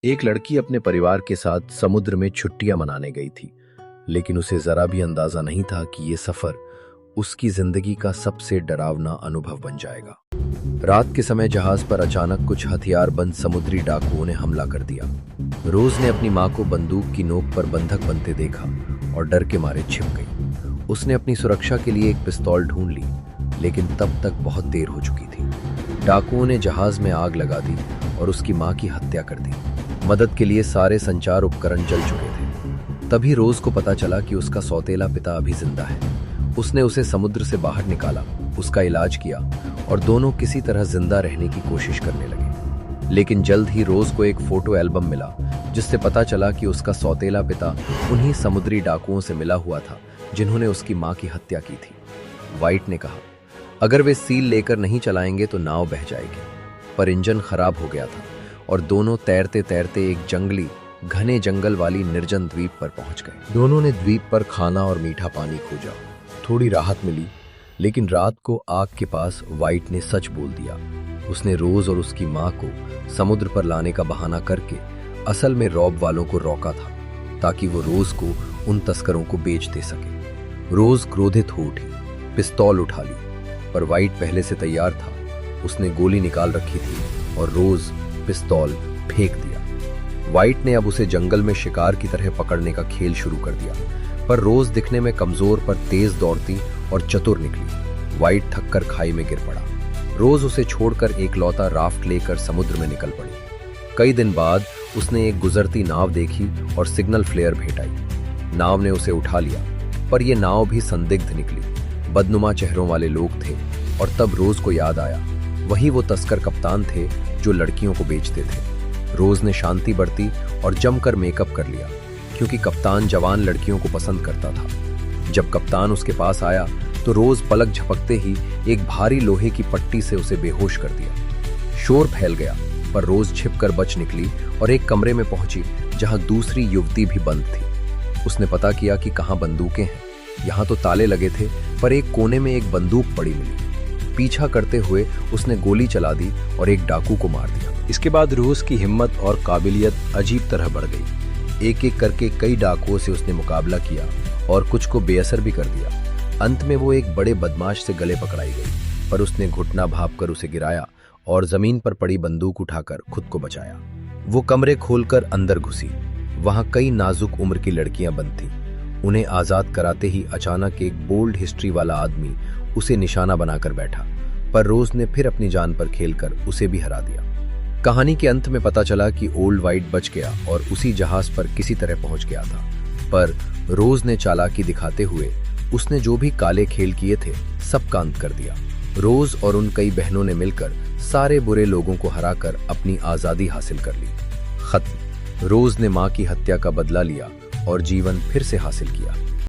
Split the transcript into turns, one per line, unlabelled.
एक लड़की अपने परिवार के साथ समुद्र में छुट्टियां मनाने गई थी, लेकिन उसे जरा भी अंदाजा नहीं था कि ये सफर उसकी जिंदगी का सबसे डरावना अनुभव बन जाएगा। रात के समय जहाज पर अचानक कुछ हथियारबंद समुद्री डाकुओं ने हमला कर दिया। रोज ने अपनी मां को बंदूक की नोक पर बंधक बनते देखा और डर के मारे छिप गई। उसने अपनी सुरक्षा के लिए एक पिस्तौल ढूंढ ली, लेकिन तब तक बहुत देर हो चुकी थी। डाकुओं ने जहाज में आग लगा दी और उसकी मां की हत्या कर दी। मदद के लिए सारे संचार उपकरण जल चुके थे। तभी रोज को पता चला कि उसका सौतेला पिता अभी जिंदा है। उसने उसे समुद्र से बाहर निकाला, उसका इलाज किया और दोनों किसी तरह जिंदा रहने की कोशिश करने लगे। लेकिन जल्द ही रोज को एक फोटो एल्बम मिला, जिससे पता चला कि उसका सौतेला पिता उन्हीं समुद्री डाकुओं से मिला हुआ था जिन्होंने उसकी मां की हत्या की थी। वाइट ने कहा, अगर वे सील लेकर नहीं चलाएंगे तो नाव बह जाएगी। पर इंजन खराब हो गया था और दोनों तैरते तैरते एक जंगली घने जंगल वाली निर्जन द्वीप पर पहुंच गए। दोनों ने द्वीप पर खाना और मीठा पानी खोजा। थोड़ी राहत मिली, लेकिन रात को आग के पास वाइट ने सच बोल दिया। उसने रोज और उसकी मां को समुद्र पर लाने का बहाना करके असल में रॉब वालों को रोका था, ताकि वो रोज को उन तस्करों को बेच दे सके। रोज क्रोधित हो उठी, पिस्तौल उठा ली, पर वाइट पहले से तैयार था। उसने गोली निकाल रखी थी और रोज पिस्तौल फेंक दिया। वाइट ने अब उसे जंगल में शिकार की तरह पकड़ने का खेल शुरू कर दिया, पर रोज दिखने में कमजोर पर तेज दौड़ती और चतुर निकली। वाइट थककर खाई में गिर पड़ा। रोज उसे छोड़कर एकलौता राफ्ट लेकर समुद्र में निकल पड़ी। कई दिन बाद उसने एक गुजरती नाव देखी और सिग्नल फ्लेयर भेंट आई। नाव ने उसे उठा लिया, पर यह नाव भी संदिग्ध निकली। बदनुमा चेहरों वाले लोग थे और तब रोज को याद आया, वही वो तस्कर कप्तान थे जो लड़कियों को बेचते थे। रोज ने शांति बरती और जमकर मेकअप कर लिया, क्योंकि कप्तान जवान लड़कियों को पसंद करता था। जब कप्तान उसके पास आया तो रोज पलक झपकते ही एक भारी लोहे की पट्टी से उसे बेहोश कर दिया। शोर फैल गया, पर रोज छिपकर बच निकली और एक कमरे में पहुंची जहां दूसरी युवती भी बंद थी। उसने पता किया कि कहां बंदूकें हैं। यहां तो ताले लगे थे, पर एक कोने में एक बंदूक पड़ी मिली। पीछा करते हुए उसने गोली चला दी और एक डाकू को मार दिया। इसके बाद रोज की हिम्मत और काबिलियत अजीब तरह बढ़ गई। एक एक करके कई डाकुओं से उसने मुकाबला किया और कुछ को बेअसर भी कर दिया। अंत में वो एक बड़े बदमाश से गले पकड़ाई गई, पर उसने घुटना भांपकर उसे गिराया और जमीन पर पड़ी बंदूक उठाकर खुद को बचाया। वो कमरे खोलकर अंदर घुसी। वहां कई नाजुक उम्र की लड़कियां बंद थीं। उन्हें आजाद कराते ही अचानक एक बोल्ड हिस्ट्री वाला आदमी उसे निशाना बनाकर बैठा, पर रोज ने फिर अपनी जान पर खेलकर उसे भी हरा दिया। कहानी के अंत में पता चला कि ओल्ड वाइट बच गया और उसी जहाज पर किसी तरह पहुंच गया था। पर रोज ने चालाकी दिखाते हुए उसने जो भी काले खेल किए थे सबका अंत कर दिया। रोज और उन कई बहनों ने मिलकर सारे बुरे लोगों को हराकर अपनी आजादी हासिल कर ली। खत्म। रोज ने मां की हत्या का बदला लिया और जीवन फिर से हासिल किया।